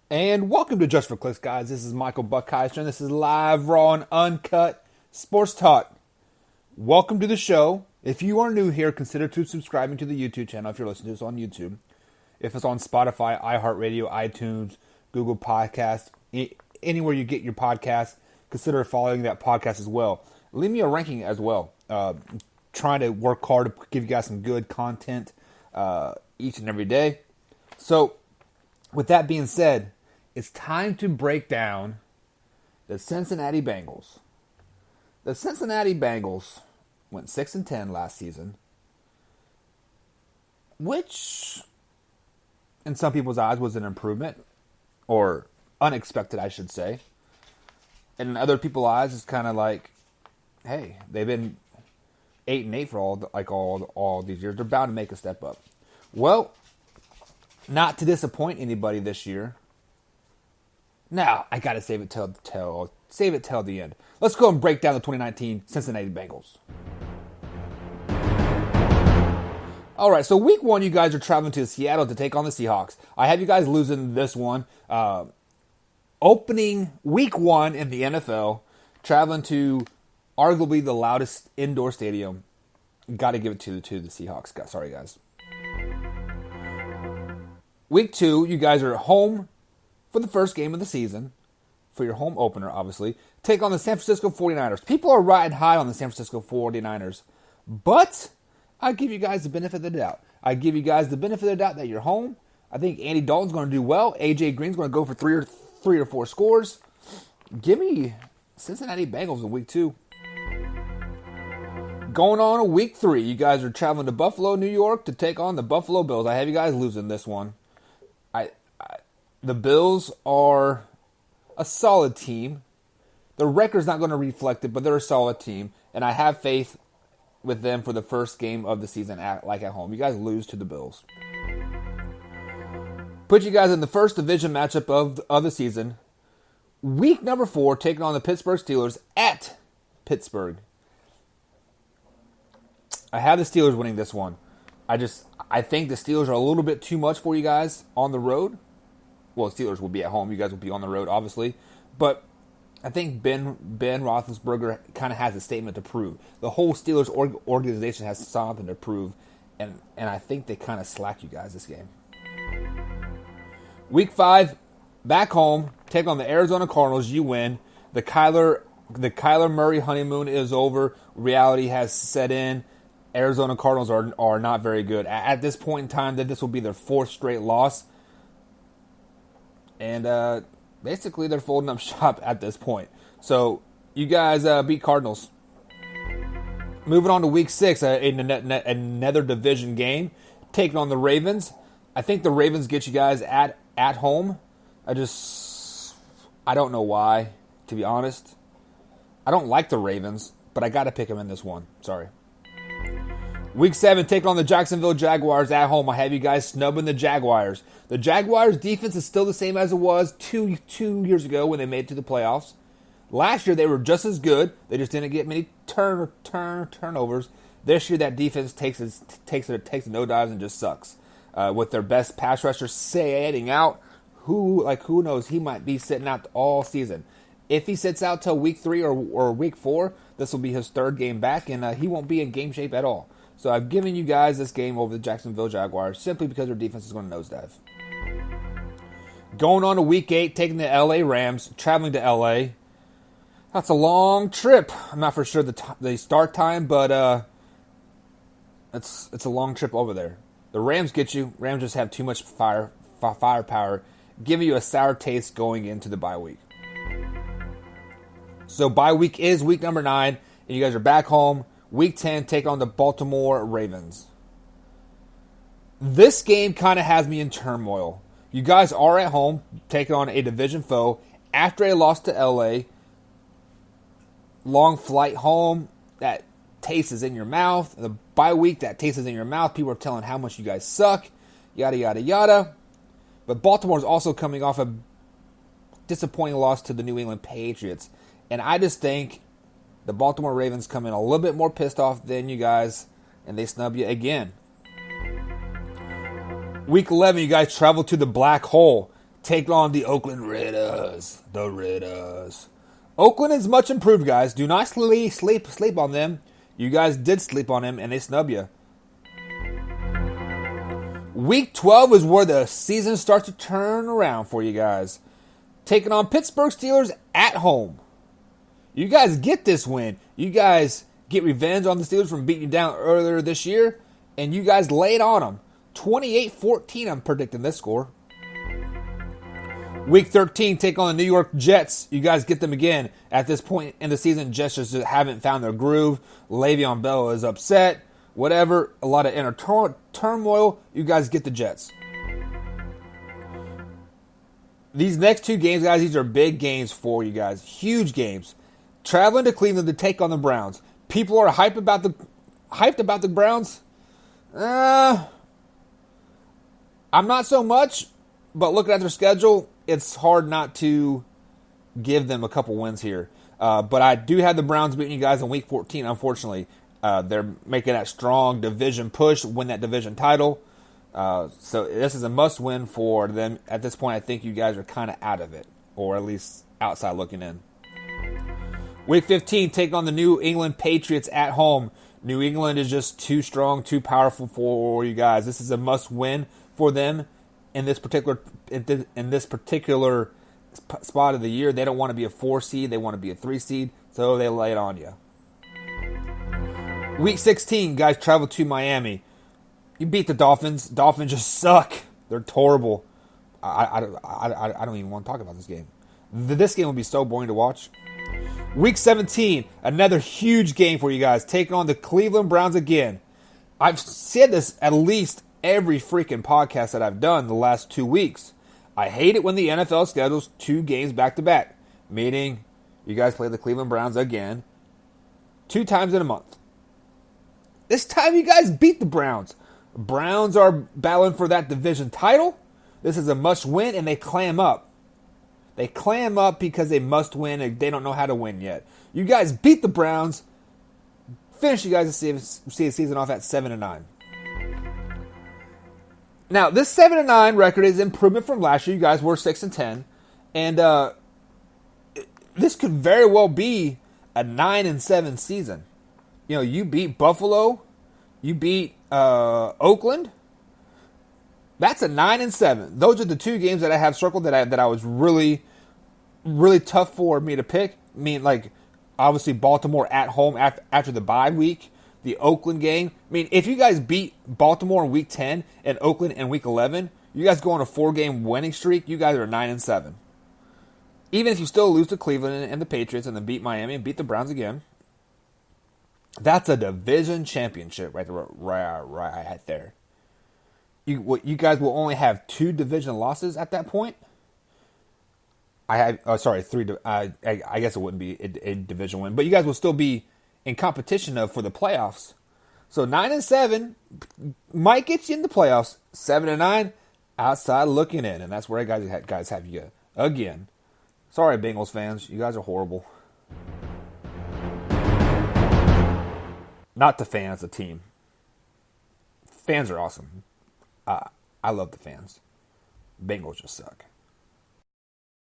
And welcome to Just for Clicks, guys. This is Michael Buckheister, and this is live, raw, and uncut sports talk. Welcome to the show. If you are new here, consider subscribing to the YouTube channel if you're listening to this on YouTube. If it's on Spotify, iHeartRadio, iTunes, Google Podcasts, anywhere you get your podcast, consider following that podcast as well. Leave me a ranking as well. Trying to work hard to give you guys some good content each and every day. So, with that being said, it's time to break down the Cincinnati Bengals. The Cincinnati Bengals went 6-10 last season, which in some people's eyes was an improvement, or unexpected, I should say. And in other people's eyes, it's kind of like, hey, they've been 8-8 for all these years. They're bound to make a step up. Well, not to disappoint anybody this year. Now, I gotta save it till the end. Let's go and break down the 2019 Cincinnati Bengals. All right, so week one, you guys are traveling to Seattle to take on the Seahawks. I have you guys losing this one. Opening week one in the NFL, traveling to arguably the loudest indoor stadium. Got to give it to the Seahawks. Sorry, guys. Week two, you guys are home for the first game of the season, for your home opener, obviously. Take on the San Francisco 49ers. People are riding high on the San Francisco 49ers, but I give you guys the benefit of the doubt. I give you guys the benefit of the doubt that you're home. I think Andy Dalton's going to do well. A.J. Green's going to go for three or four scores. Give me Cincinnati Bengals in week two. Going on to week three, you guys are traveling to Buffalo, New York to take on the Buffalo Bills. I have you guys losing this one. The Bills are a solid team. The record's not going to reflect it, but they're a solid team. And I have faith with them for the first game of the season at home. You guys lose to the Bills. Put you guys in the first division matchup of the season. Week number 4, taking on the Pittsburgh Steelers at Pittsburgh. I have the Steelers winning this one. I think the Steelers are a little bit too much for you guys on the road. Well, the Steelers will be at home. You guys will be on the road, obviously. But I think Ben Roethlisberger kind of has a statement to prove. The whole Steelers organization has something to prove. And I think they kind of slack you guys this game. Week 5, back home, take on the Arizona Cardinals. You win. The Kyler Murray honeymoon is over. Reality has set in. Arizona Cardinals are not very good. At this point in time, this will be their 4th straight loss. And basically, they're folding up shop at this point. So, you guys beat Cardinals. Moving on to week 6, another division game. Taking on the Ravens. I think the Ravens get you guys at home. I don't know why, to be honest. I don't like the Ravens, but I got to pick them in this one. Sorry. Week 7, taking on the Jacksonville Jaguars at home. I have you guys snubbing the Jaguars. The Jaguars' defense is still the same as it was two years ago when they made it to the playoffs. Last year, they were just as good. They just didn't get many turnovers. This year, that defense takes the no dives and just sucks. With their best pass rusher sitting out, who knows? He might be sitting out all season. If he sits out till week 3 or week 4, this will be his 3rd game back, and he won't be in game shape at all. So I've given you guys this game over the Jacksonville Jaguars simply because their defense is going to nosedive. Going on to week 8, taking the LA Rams, traveling to LA. That's a long trip. I'm not for sure the start time, but it's a long trip over there. The Rams get you. Rams just have too much firepower, giving you a sour taste going into the bye week. So bye week is week number 9, and you guys are back home. Week 10, take on the Baltimore-Ravens. This game kind of has me in turmoil. You guys are at home, taking on a division foe. After a loss to LA, long flight home, that taste is in your mouth. The bye week, that taste is in your mouth. People are telling how much you guys suck, yada, yada, yada. But Baltimore is also coming off a disappointing loss to the New England Patriots. And I just think the Baltimore Ravens come in a little bit more pissed off than you guys, and they snub you again. Week 11, you guys travel to the Black Hole. take on the Oakland Raiders. The Raiders. Oakland is much improved, guys. Do not sleep on them. You guys did sleep on them, and they snub you. Week 12 is where the season starts to turn around for you guys. Taking on Pittsburgh Steelers at home. You guys get this win. You guys get revenge on the Steelers from beating you down earlier this year, and you guys laid on them. 28-14, I'm predicting this score. Week 13, take on the New York Jets. You guys get them again. At this point in the season, Jets just haven't found their groove. Le'Veon Bell is upset. Whatever. A lot of inner turmoil. You guys get the Jets. These next two games, guys, these are big games for you guys. Huge games. Traveling to Cleveland to take on the Browns. People are hyped about the Browns. I'm not so much, but looking at their schedule, it's hard not to give them a couple wins here. But I do have the Browns beating you guys in Week 14, unfortunately. They're making that strong division push, win that division title. So this is a must-win for them. At this point, I think you guys are kind of out of it, or at least outside looking in. Week 15, take on the New England Patriots at home. New England is just too strong, too powerful for you guys. This is a must-win for them in this particular spot of the year. They don't want to be a 4 seed. They want to be a 3 seed, so they lay it on you. Week 16, guys, travel to Miami. You beat the Dolphins. Dolphins just suck. They're horrible. I don't even want to talk about this game. This game will be so boring to watch. Week 17, another huge game for you guys. Taking on the Cleveland Browns again. I've said this at least every freaking podcast that I've done the last 2 weeks. I hate it when the NFL schedules 2 games back-to-back. Meaning, you guys play the Cleveland Browns again 2 times in a month. This time you guys beat the Browns. Browns are battling for that division title. This is a must-win, and they clam up. They clam up because they must win, and they don't know how to win yet. You guys beat the Browns. Finish you guys the season off at 7-9. Now, this 7-9 record is improvement from last year. You guys were 6-10. And this could very well be a 9-7 season. You know, you beat Buffalo. You beat Oakland. That's a 9-7. Those are the 2 games that I have circled that I was really, really tough for me to pick. I mean, like, obviously Baltimore at home after the bye week. The Oakland game. I mean, if you guys beat Baltimore in Week 10 and Oakland in Week 11, you guys go on a 4-game winning streak. You guys are 9-7. Even if you still lose to Cleveland and the Patriots and then beat Miami and beat the Browns again, that's a division championship right there. You guys will only have 2 division losses at that point. I have, 3. I guess it wouldn't be a division win, but you guys will still be in competition for the playoffs. So 9-7 might get you in the playoffs. 7-9 outside looking in, and that's where guys have you again. Sorry, Bengals fans, you guys are horrible. Not the fans, the team. Fans are awesome. I love the fans. Bengals just suck.